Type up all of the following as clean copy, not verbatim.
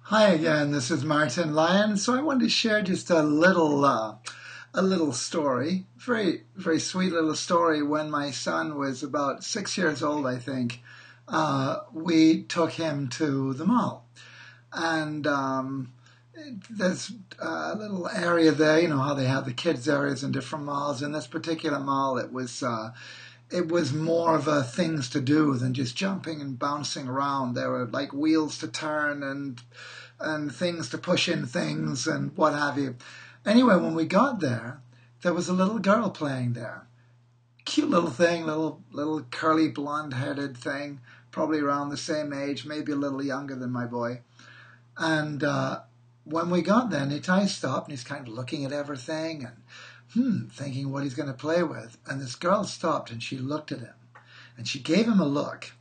Hi again, this is Martin Lyons. So I wanted to share just a little story, very sweet little story. When my son was about 6 years old, I think, we took him to the mall, and there's a little area there. You know how they have the kids areas in different malls. In this particular mall, it was more of a things to do than just jumping and bouncing around. There were like wheels to turn and things to push in things and what have you. Anyway, when we got there, there was a little girl playing there. Cute little thing, little curly blonde-headed thing, probably around the same age, maybe a little younger than my boy. And when we got there, Nitai stopped and he's kind of looking at everything and thinking what he's going to play with. And this girl stopped and she looked at him and she gave him a look.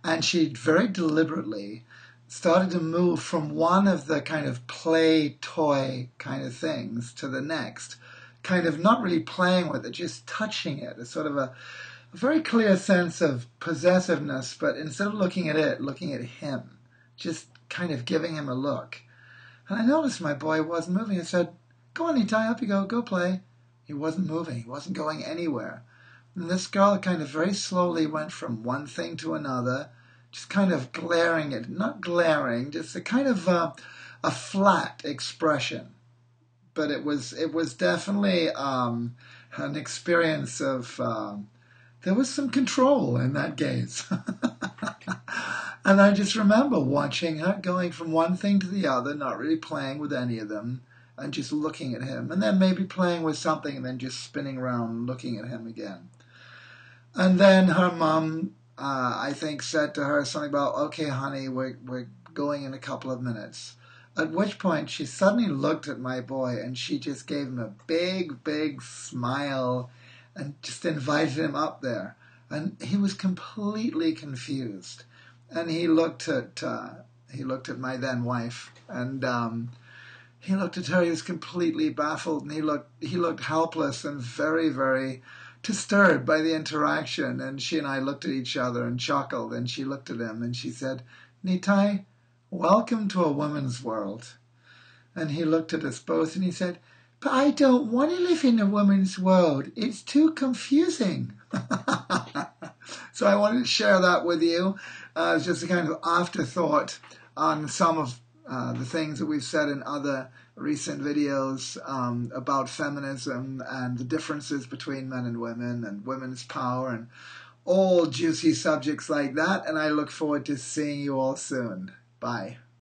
And she very deliberately started to move from one of the kind of play toy kind of things to the next, kind of not really playing with it, just touching it. It's sort of a very clear sense of possessiveness, but instead of looking at it, looking at him, just kind of giving him a look. And I noticed my boy wasn't moving. I said, "Go on, Itai, up you go play." He wasn't moving. He wasn't going anywhere. And this girl kind of very slowly went from one thing to another, just kind of glaring at, not glaring, just a kind of a flat expression. But it was definitely an experience of, there was some control in that gaze. And I just remember watching her going from one thing to the other, not really playing with any of them, and just looking at him, and then maybe playing with something and then just spinning around and looking at him again. And then her mom, I think, said to her something about, "Okay, honey, we're going in a couple of minutes." At which point she suddenly looked at my boy and she just gave him a big smile and just invited him up there. And he was completely confused. And he looked at my then wife, and he looked at her. He was completely baffled, and he looked helpless and very disturbed by the interaction. And she and I looked at each other and chuckled, and she looked at him and she said, "Nitai, welcome to a woman's world." And he looked at us both and he said, "But I don't want to live in a woman's world. It's too confusing." So I wanted to share that with you as just a kind of afterthought on some of the things that we've said in other recent videos about feminism and the differences between men and women's power and all juicy subjects like that. And I look forward to seeing you all soon. Bye.